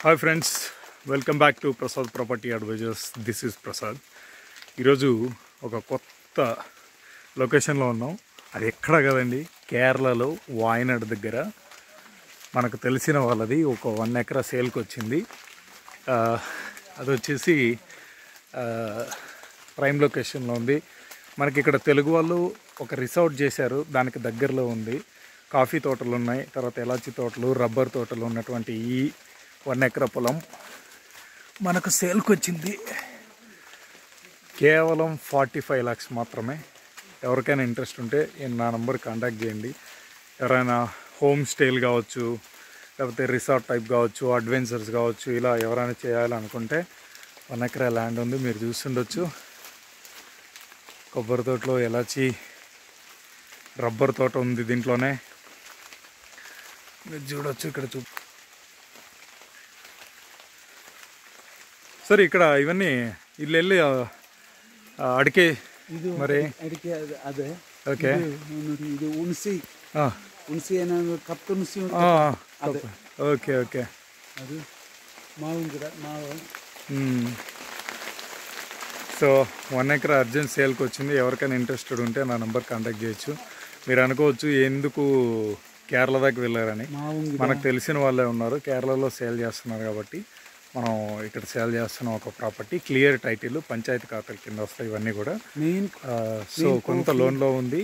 Hi friends, welcome back to Prasad property advisors. This is Prasad. ఈరోజు ఒక కొత్త లొకేషన్లో ఉన్నాం. అది ఎక్కడ కదండి, కేరళలో వాయనాడ్ దగ్గర. మనకు తెలిసిన వాళ్ళది ఒక 1 ఎకరా సేల్కి వచ్చింది. అది వచ్చేసి ప్రైమ్ లొకేషన్లో ఉంది. మనకి ఇక్కడ తెలుగు వాళ్ళు ఒక రిసార్ట్ చేశారు, దానికి దగ్గరలో ఉంది. కాఫీ తోటలు ఉన్నాయి, తర్వాత ఎలాచి తోటలు, రబ్బర్ తోటలు ఉన్నటువంటి ఈ 1 ఎకరా పొలం మనకు సేల్కి వచ్చింది. కేవలం 45 lakhs మాత్రమే. ఎవరికైనా ఇంట్రెస్ట్ ఉంటే నా నంబర్ కాంటాక్ట్ చేయండి. ఎవరైనా హోమ్ స్టేలు కావచ్చు, లేకపోతే రిసార్ట్ టైప్ కావచ్చు, అడ్వెంచర్స్ కావచ్చు, ఇలా ఎవరైనా చేయాలనుకుంటే 1 ఎకరా ల్యాండ్ ఉంది, మీరు చూస్తుండొచ్చు. కొబ్బరి తోటలో ఎలాచి రబ్బర్ తోట ఉంది దీంట్లోనే, మీరు చూడొచ్చు. ఇక్కడ సరే, ఇక్కడ ఇవన్నీ ఇల్లు వెళ్ళి అడికే మరి అదే. ఓకే, ఇది ఉన్సి కప్తున్సి. ఓకే ఓకే, అది మావు కూడా మావు. సో 1 ఎకరా అర్జెంట్ సేల్కి వచ్చింది. ఎవరికైనా ఇంట్రెస్టెడ్ ఉంటే నా నెంబర్ కాంటాక్ట్ చేయొచ్చు. మీరు అనుకోవచ్చు ఎందుకు కేరళ దాకా వెళ్ళారని. మనకు తెలిసిన వాళ్ళే ఉన్నారు, కేరళలో సేల్ చేస్తున్నారు కాబట్టి మనం ఇక్కడ సేల్ చేస్తున్నాం ఒక ప్రాపర్టీ. క్లియర్ టైటిల్, పంచాయతీ ఖాతాల కింద వస్తాయి ఇవన్నీ కూడా. సో కొంత లోన్లో ఉంది.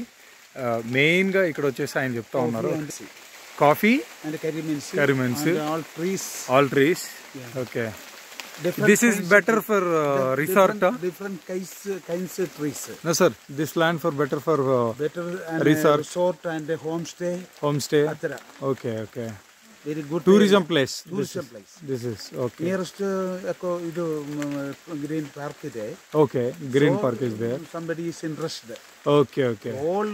మెయిన్గా ఇక్కడ వచ్చేసి ఆయన చెప్తా ఉన్నారు, కాఫీ అండ్ కరిమెన్స్, all trees. Okay, this is better for resort. Different kinds of trees. No sir, this land for better for better and resort and homestay. Atara. Okay, okay. Very good tourism place. This is okay. Nearest idu green park ide. Okay, green park is there. Somebody is interested. Okay, okay. All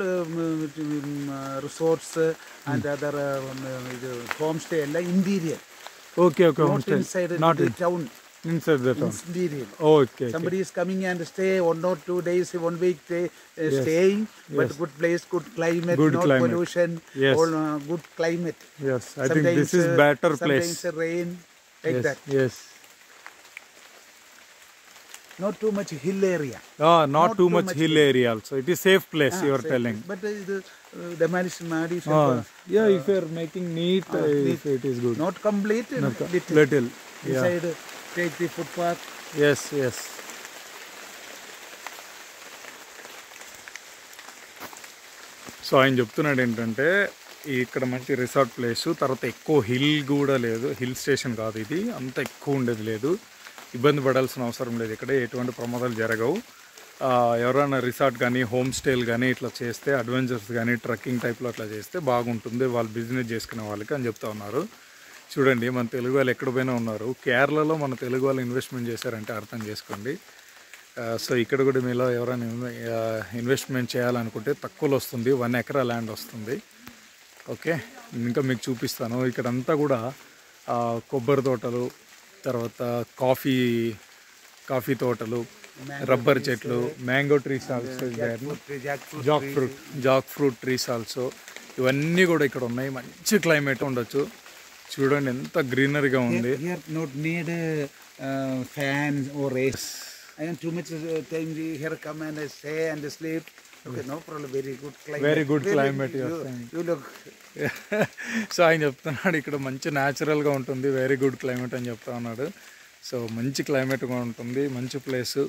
resorts and other homestay alla interior. Okay, okay. Not homestay. inside Not the town. Inside the town. Interior. Okay. Somebody is coming and stay 1 or 2 days, 1 week staying, but good place, good climate, Good no climate. pollution, Yes. all good climate. Yes, I think this is better place. Sometimes rain, like Yes, that. yes. Not too much hill area. Not too much hill area also. It is safe place, you are safe telling. But demolish madi. Yeah, if you are making neat, if it is good. Not complete, Little. Yeah. Inside, take the footpath. Yes, yes. So ఆయన చెప్తున్నాడు ఏంటంటే, ఇక్కడ మంచి resort place, తర్వాత ఎక్కువ hill కూడా లేదు, hill station కాదు ఇది, అంత ఎక్కువ ఉండేది లేదు, ఇబ్బంది పడాల్సిన అవసరం లేదు, ఇక్కడ ఎటువంటి ప్రమాదాలు జరగవు. ఎవరైనా రిసార్ట్ కానీ హోమ్ స్టేలు కానీ ఇట్లా చేస్తే, అడ్వెంచర్స్ కానీ ట్రెక్కింగ్ టైప్లో అట్లా చేస్తే బాగుంటుంది వాళ్ళు బిజినెస్ చేసుకునే వాళ్ళకి అని చెప్తా ఉన్నారు. చూడండి, మన తెలుగు వాళ్ళు ఎక్కడ పోయినా ఉన్నారు, కేరళలో మన తెలుగు వాళ్ళు ఇన్వెస్ట్మెంట్ చేశారంటే అర్థం చేసుకోండి. సో ఇక్కడ కూడా మీలో ఎవరైనా ఇన్వెస్ట్మెంట్ చేయాలనుకుంటే తక్కువలో వస్తుంది, 1 ఎకరా ల్యాండ్ వస్తుంది. ఓకే, ఇంకా మీకు చూపిస్తాను. ఇక్కడంతా కూడా కొబ్బరి తోటలు, తర్వాత కాఫీ తోటలు, రబ్బర్ చెట్లు, mango trees also, Jack fruit trees also, ఇవన్నీ కూడా ఇక్కడ ఉన్నాయి. మంచి క్లైమేట్ ఉండొచ్చు. చూడండి ఎంత గ్రీనరీగా ఉంది. Not need fans or AC. I am too much time here come and stay and sleep. Okay, no problem. Very good climate. Very good climate. You look. So ఆయన చెప్తున్నాడు ఇక్కడ మంచి న్యాచురల్గా ఉంటుంది, వెరీ గుడ్ క్లైమేట్ అని చెప్తా ఉన్నాడు. So మంచి క్లైమేట్గా ఉంటుంది, మంచి ప్లేసు.